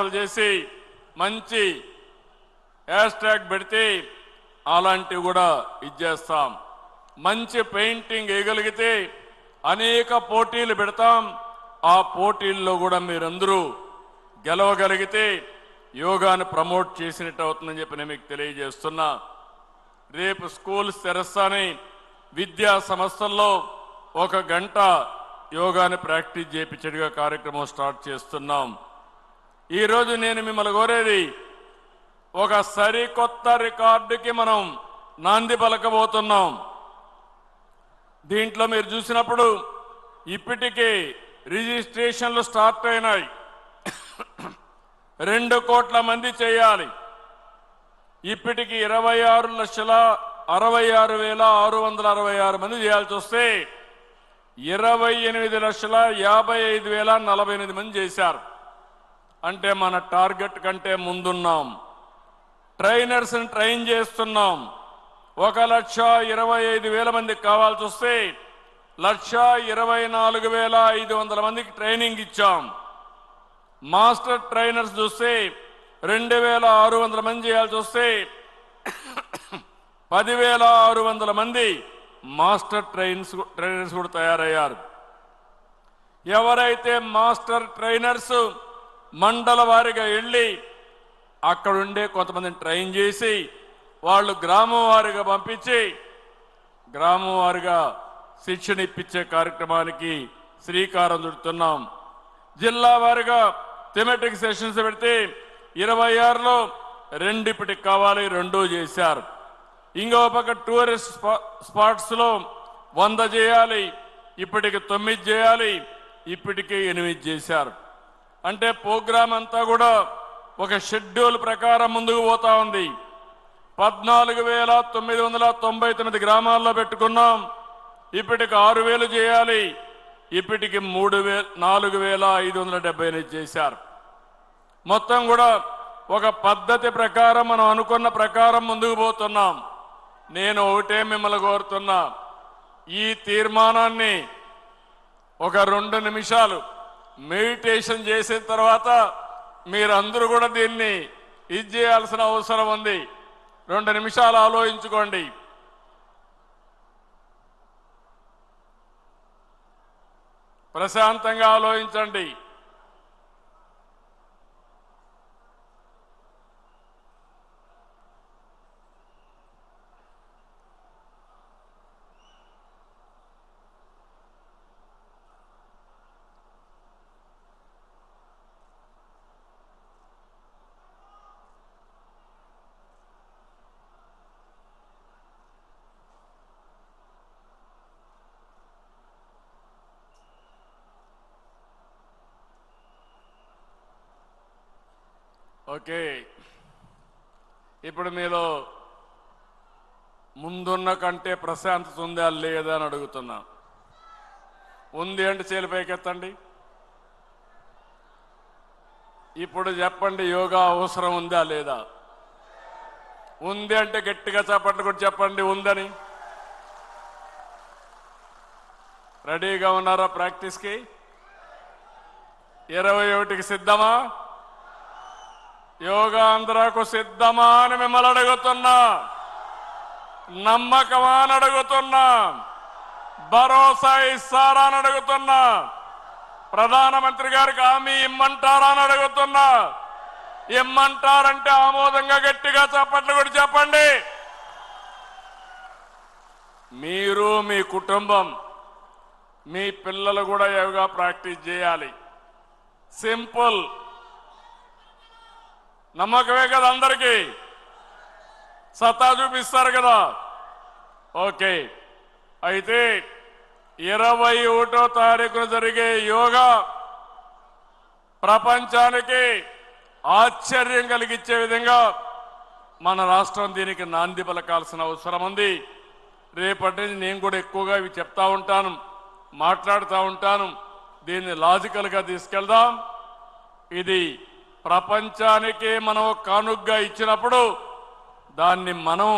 కొరియోగ్రాఫర్లు చేసి మంచి hash tag పెడితే అలాంటివి కూడా ఇచ్చేస్తాం. మంచి పెయింటింగ్ వేయగలిగితే అనేక పోటీలు పెడతాం. ఆ పోటీల్లో కూడా మీరందరూ గెలవగలిగితే యోగాను ప్రమోట్ చేసినట్టు అవుతుందని చెప్పి నేను మీకు తెలియజేస్తున్నా. రేపు స్కూల్స్ తెరస్తాని విద్యా సంస్థల్లో 1 గంట యోగాని ప్రాక్టీస్ చేయించడిగా కార్యక్రమం స్టార్ట్ చేస్తున్నాం. ఈరోజు నేను మిమ్మల్ని కోరేది ఒక సరికొత్త రికార్డుకి మనం నాంది పలకబోతున్నాం. దీంట్లో మీరు చూసినప్పుడు ఇప్పటికే రిజిస్ట్రేషన్లు స్టార్ట్ అయినాయి. 2 కోట్ల మంది చేయాలి. ఇప్పటికి 26,66,666 మంది చేయాల్సి వస్తే 28,55,048 మంది చేశారు. అంటే మన టార్గెట్ కంటే ముందున్నాం. ట్రైనర్స్ని ట్రైన్ చేస్తున్నాం. 1,25,000 మందికి కావాల్సి వస్తే 1,24,500 మందికి ట్రైనింగ్ ఇచ్చాం. మాస్టర్ ట్రైనర్స్ చూస్తే 2,600 మంది చేయాల్సి వస్తే 10,600 మంది మాస్టర్ ట్రైనర్స్ కూడా తయారయ్యారు. ఎవరైతే మాస్టర్ ట్రైనర్స్ మండల వారిగా వెళ్ళి అక్కడుండే కొంతమందిని ట్రైన్ చేసి వాళ్ళు గ్రామం వారిగా పంపించి గ్రామం వారిగా శిక్షణ ఇప్పించే కార్యక్రమానికి శ్రీకారం చుడుతున్నాం. జిల్లా వారిగా థెమెటిక్ సెషన్స్ పెడితే 26లో 2 ఇప్పటికి కావాలి, 2 చేశారు. ఇంకో పక్క టూరిస్ట్ స్పాట్స్ లో 100 చేయాలి, ఇప్పటికి 9 చేయాలి, ఇప్పటికే 8 చేశారు. అంటే ప్రోగ్రాం అంతా కూడా ఒక షెడ్యూల్ ప్రకారం ముందుకు పోతా ఉంది. 14,999 గ్రామాల్లో పెట్టుకున్నాం. ఇప్పటికి 6,000 చేయాలి, ఇప్పటికి 4,578 చేశారు. మొత్తం కూడా ఒక పద్ధతి ప్రకారం మనం అనుకున్న ప్రకారం ముందుకు పోతున్నాం. నేను ఒకటే మిమ్మల్ని కోరుతున్నా, ఈ తీర్మానాన్ని ఒక 2 నిమిషాలు మెడిటేషన్ చేసిన తర్వాత మీరందరూ కూడా దీన్ని చేయాల్సిన అవసరం ఉంది. 2 నిమిషాలు ఆలోచించుకోండి. ప్రశాంతంగా ఆలోచించండి. ఓకే, ఇప్పుడు మీలో ముందున్న కంటే ప్రశాంతత ఉందా లేదా అని అడుగుతున్నా. ఉంది అంటే చేతులు పైకెత్తండి. ఇప్పుడు చెప్పండి, యోగా అవసరం ఉందా లేదా? ఉంది అంటే గట్టిగా చప్పట్లు కూడా చెప్పండి ఉందని. రెడీగా ఉన్నారా ప్రాక్టీస్కి? 21కి సిద్ధమా? యోగాంధ్రకు సిద్ధమా అని మిమ్మల్ని అడుగుతున్నా. నమ్మకమా అని అడుగుతున్నా. భరోసా ఇస్తారా అని అడుగుతున్నా. ప్రధానమంత్రి గారికి హామీ ఇమ్మంటారా అని అడుగుతున్నా. ఇమ్మంటారంటే ఆమోదంగా గట్టిగా చప్పట్లు కూడా చెప్పండి. మీరు, మీ కుటుంబం, మీ పిల్లలు కూడా యోగా ప్రాక్టీస్ చేయాలి. సింపుల్. నమ్మకమే కదా అందరికీ? సత్తా చూపిస్తారు కదా? ఓకే, అయితే 21వ తారీఖున జరిగే యోగా ప్రపంచానికి ఆశ్చర్యం కలిగించే విధంగా మన రాష్ట్రం దీనికి నాంది పలకాల్సిన అవసరం ఉంది. రేపటి నుంచి నేను కూడా ఎక్కువగా ఇవి చెప్తా ఉంటాను, మాట్లాడుతూ ఉంటాను. దీన్ని లాజికల్గా తీసుకెళ్దాం. ఇది ప్రపంచానికి మనం కానుగ్గా ఇచ్చినప్పుడు దాన్ని మనం